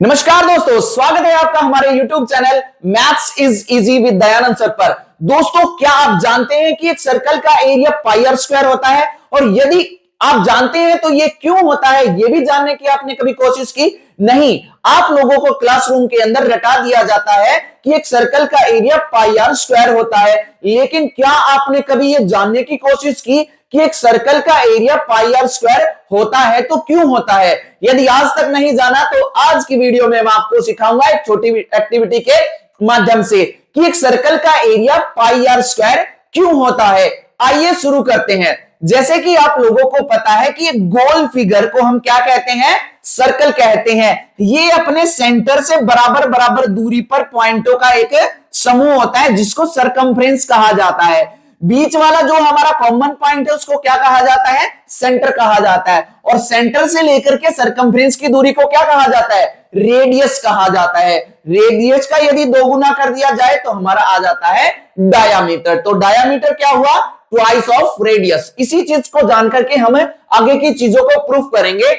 नमस्कार दोस्तों, स्वागत है आपका हमारे YouTube channel maths is easy with Dayanand sir पर। दोस्तों, क्या आप जानते हैं कि एक सर्कल का एरिया पाई आर स्क्वायर होता है? और यदि आप जानते हैं तो ये क्यों होता है, ये भी जानने की आपने कभी कोशिश की? नहीं। आप लोगों को क्लासरूम के अंदर रटा दिया जाता है कि एक सर्कल का एरिया पाई आर स्क्वायर होता है, लेकिन क्या आपने कभी ये जानने की कोशिश की कि एक सर्कल का एरिया पाई आर स्क्वायर होता है तो क्यों होता है? यदि आज तक नहीं जाना तो आज की वीडियो में मैं आपको सिखाऊंगा एक छोटी एक्टिविटी के माध्यम से कि एक सर्कल का एरिया पाई आर स्क्वायर क्यों होता है। आइए शुरू करते हैं। जैसे कि आप लोगों को पता है कि एक गोल फिगर को हम क्या कहते हैं? सर्कल कहते हैं। ये अपने सेंटर से बराबर बराबर दूरी पर पॉइंटों का एक समूह होता है जिसको सरकमफ्रेंस कहा जाता है। बीच वाला जो हमारा कॉमन पॉइंट है उसको क्या कहा जाता है? सेंटर कहा जाता है। और सेंटर से लेकर के सरकमफ्रेंस की दूरी को क्या कहा जाता है? रेडियस कहा जाता है। रेडियस का यदि 2 गुना कर दिया जाए तो हमारा आ जाता है डायामीटर। तो डायामीटर क्या हुआ? Twice of radius. इसी चीज को जानकर के हम आगे की चीजों को प्रूफ करेंगे।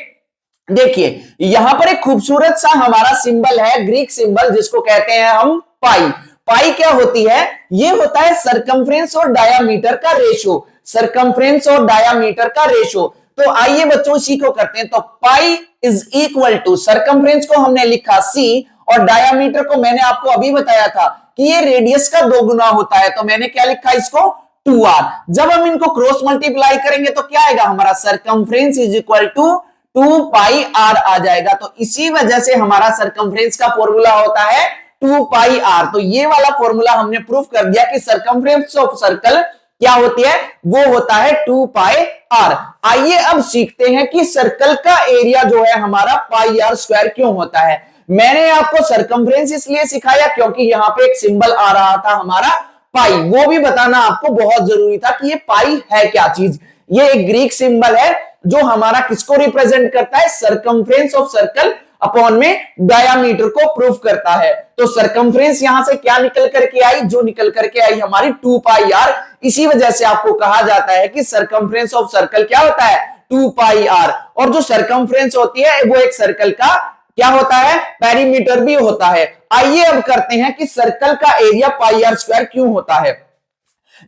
देखिए, यहां पर एक खूबसूरत सा हमारा सिंबल है, ग्रीक सिंबल, जिसको कहते हैं हम पाई। पाई क्या होती है? ये होता है सरकमफ्रेंस और डायामीटर का रेशो। सरकमफ्रेंस और डायामीटर का रेशो। तो आइए बच्चों इसी को करते हैं। तो pi is equal to, circumference को हमने लिखा c और डायामीटर को मैंने आपको अभी बताया था कि ये रेडियस का 2 गुना होता है, तो मैंने क्या लिखा इसको? 2r। जब हम इनको क्रॉस मल्टीप्लाई करेंगे तो क्या आएगा हमारा? Circumference is equal to 2 pi r आ जाएगा। तो इसी वजह से हमारा सरकमफ्रेंस का फॉर्मूला होता है 2 पाई r। तो ये वाला फॉर्मूला हमने प्रूफ कर दिया कि सरकमफ्रेंस ऑफ सर्कल क्या होती है? वो होता है 2 पाई r। आइए अब सीखते हैं कि सर्कल का एरिया जो है हमारा पाई आर स्क्वायर क्यों होता है। मैंने आपको सरकमफ्रेंस इसलिए सिखाया क्योंकि यहां पे एक सिंबल आ रहा था हमारा पाई, वो भी बताना आपको बहुत जरूरी था कि ये पाई है क्या चीज। ये एक ग्रीक सिंबल है जो हमारा किसको रिप्रेजेंट करता है? सरकमफ्रेंस ऑफ सर्कल अपॉन में डायामीटर को प्रूफ करता है। तो सरकमफ्रेंस यहां से क्या निकल करके आई? जो निकल करके आई हमारी 2 पाई आर। इसी वजह से आपको कहा जाता है कि सरकमफ्रेंस ऑफ सर्कल क्या होता है? 2 पाई आर। और जो सरकमफ्रेंस होती है वो एक सर्कल का क्या होता है? पेरीमीटर भी होता है। आइए अब करते हैं कि सर्कल का एरिया पाई आर स्क्वायर क्यों होता है।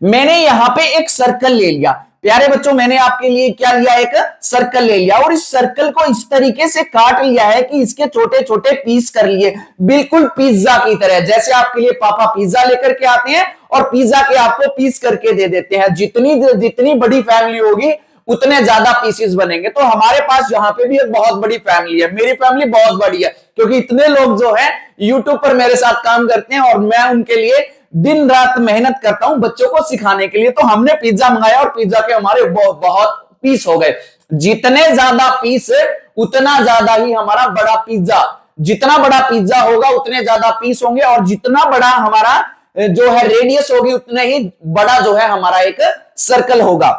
मैंने यहां पे एक सर्कल ले लिया प्यारे बच्चों, मैंने आपके लिए क्या लिया? एक सर्कल ले लिया और इस सर्कल को इस तरीके से काट लिया है कि इसके छोटे छोटे पीस कर लिए, बिल्कुल पिज्जा की तरह। जैसे आपके लिए पापा पिज्जा लेकर के आते हैं और पिज्जा के आपको पीस करके दे देते हैं। जितनी बड़ी फैमिली होगी उतने ज्यादा पीसेस बनेंगे। तो हमारे पास यहाँ पे भी एक बहुत बड़ी फैमिली है। मेरी फैमिली बहुत बड़ी है क्योंकि इतने लोग जो है यूट्यूब पर मेरे साथ काम करते हैं और मैं उनके लिए दिन रात मेहनत करता हूं बच्चों को सिखाने के लिए। तो हमने पिज्जा मंगाया और पिज्जा के हमारे बहुत पीस हो गए। जितने ज्यादा पीस उतना ज्यादा ही हमारा बड़ा पिज्जा। जितना बड़ा पिज्जा होगा उतने ज्यादा पीस होंगे और जितना बड़ा हमारा जो है रेडियस होगी उतने ही बड़ा जो है हमारा एक सर्कल होगा।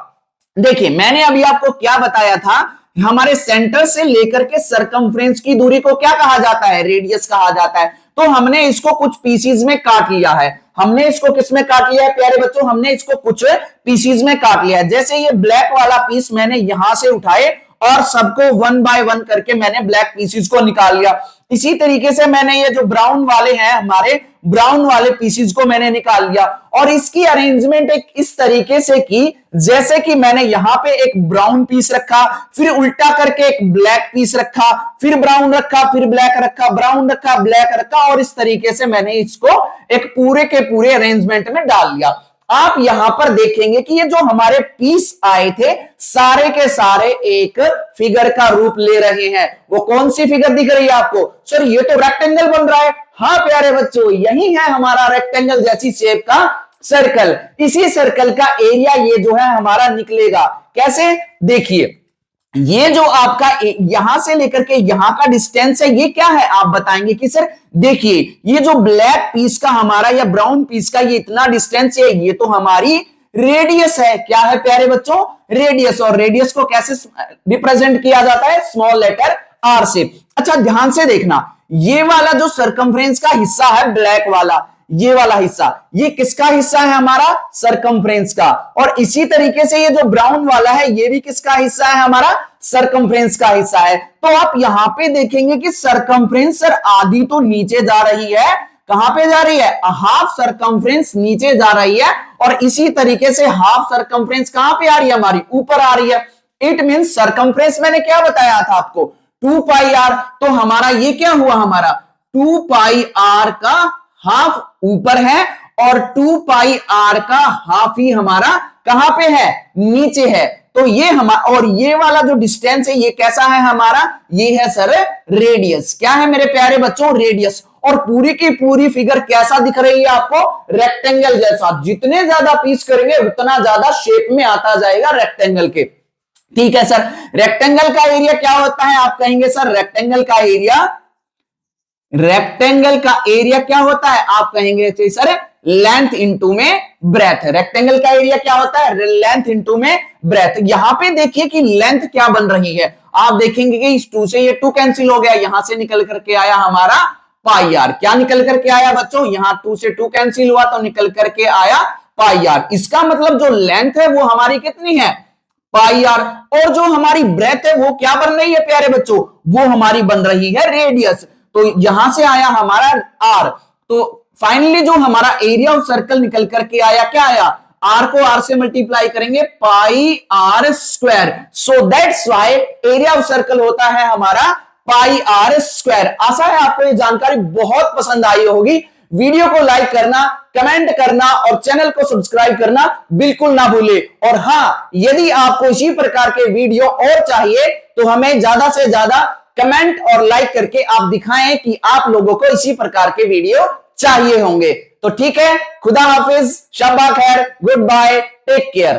देखिए, मैंने अभी आपको क्या बताया था? हमारे सेंटर से लेकर के सरकमफ्रेंस की दूरी को क्या कहा जाता है? रेडियस कहा जाता है। तो हमने इसको कुछ पीसीज में काट लिया है। हमने इसको किस में काट लिया है प्यारे बच्चों? हमने इसको कुछ पीसीज में काट लिया है। जैसे ये ब्लैक वाला पीस मैंने यहां से उठाए और सबको 1 बाय 1 करके मैंने ब्लैक पीसेस को निकाल लिया। इसी तरीके से मैंने ये जो ब्राउन वाले हैं हमारे ब्राउन वाले पीसेस को मैंने निकाल लिया और इसकी अरेंजमेंट एक इस तरीके से की जैसे कि मैंने यहां पे एक ब्राउन पीस रखा, फिर उल्टा करके एक ब्लैक पीस रखा, फिर ब्राउन रखा, फिर ब्लैक रखा, ब्राउन रखा, ब्लैक रखा और इस तरीके से मैंने इसको एक पूरे के पूरे अरेंजमेंट में डाल लिया। आप यहां पर देखेंगे कि ये जो हमारे पीस आए थे सारे के सारे एक फिगर का रूप ले रहे हैं। वो कौन सी फिगर दिख रही है आपको? सर ये तो रेक्टेंगल बन रहा है। हाँ प्यारे बच्चों, यही है हमारा रेक्टेंगल जैसी शेप का सर्कल। इसी सर्कल का एरिया ये जो है हमारा निकलेगा। कैसे? देखिए, ये जो आपका यहां से लेकर के यहां का डिस्टेंस है ये क्या है? आप बताएंगे कि सर देखिए ये जो ब्लैक पीस का हमारा या ब्राउन पीस का ये इतना डिस्टेंस है, ये तो हमारी रेडियस है। क्या है प्यारे बच्चों? रेडियस। और रेडियस को कैसे रिप्रेजेंट किया जाता है? स्मॉल लेटर आर से। अच्छा ध्यान से देखना, ये वाला जो सरकमफ्रेंस का हिस्सा है ब्लैक वाला, ये वाला हिस्सा, ये किसका हिस्सा है? हमारा सरकमफ्रेंस का। और इसी तरीके से ये जो ब्राउन वाला है ये भी किसका हिस्सा है? हमारा सरकमफ्रेंस का हिस्सा है। तो आप यहां पे देखेंगे कि सरकमफ्रेंस सर आधी तो नीचे जा रही है, कहां पे जा रही है, हाफ सरकमफ्रेंस नीचे जा रही है, और इसी तरीके से हाफ सरकमफ्रेंस कहां पे आ रही है, हमारी ऊपर आ रही है। इट मींस सरकमफ्रेंस मैंने क्या बताया था आपको, 2 पाई आर। तो हमारा ये क्या हुआ, हमारा 2 पाई आर का हाफ ऊपर है और 2 पाई आर का हाफ ही हमारा कहां पे है, नीचे है। तो ये हमारा, और ये वाला जो डिस्टेंस है ये कैसा है हमारा, ये है सर रेडियस। क्या है मेरे प्यारे बच्चों, रेडियस। और पूरी की पूरी फिगर कैसा दिख रही है आपको, रेक्टेंगल जैसा। जितने ज्यादा पीस करेंगे उतना ज्यादा शेप में आता जाएगा रेक्टेंगल के। ठीक है सर, रेक्टेंगल का एरिया क्या होता है, आप कहेंगे सर रेक्टेंगल का एरिया क्या होता है, आप कहेंगे सर लेंथ इंटू में ब्रेथ। रेक्टेंगल का एरिया क्या होता है, लेंथ इंटू में ब्रेथ। यहां पे देखिए कि लेंथ क्या बन रही है, आप देखेंगे कि इस 2 से ये 2 कैंसिल हो गया, यहां से निकल करके आया हमारा पाई आर। क्या निकल करके आया बच्चों, यहां 2 से 2 कैंसिल हुआ तो निकल करके आया पाई आर। इसका मतलब जो लेंथ है वो हमारी कितनी है, पाई आर। और जो हमारी ब्रेथ है वो क्या बन रही है प्यारे बच्चों, वो हमारी बन रही है रेडियस। तो यहां से आया हमारा आर। तो फाइनली जो हमारा एरिया ऑफ सर्कल निकल करके आया, क्या आया, आर को आर से मल्टीप्लाई करेंगे, pi R square. So that's why area of circle होता है हमारा पाई आर स्क्वायर। आशा है आपको ये जानकारी बहुत पसंद आई होगी। वीडियो को लाइक करना, कमेंट करना और चैनल को सब्सक्राइब करना बिल्कुल ना भूले। और हाँ, यदि आपको इसी प्रकार के वीडियो और चाहिए तो हमें ज्यादा से ज्यादा कमेंट और लाइक करके आप दिखाएं कि आप लोगों को इसी प्रकार के वीडियो चाहिए होंगे। तो ठीक है, खुदा हाफिज, शब्बा खैर, गुड बाय, टेक केयर।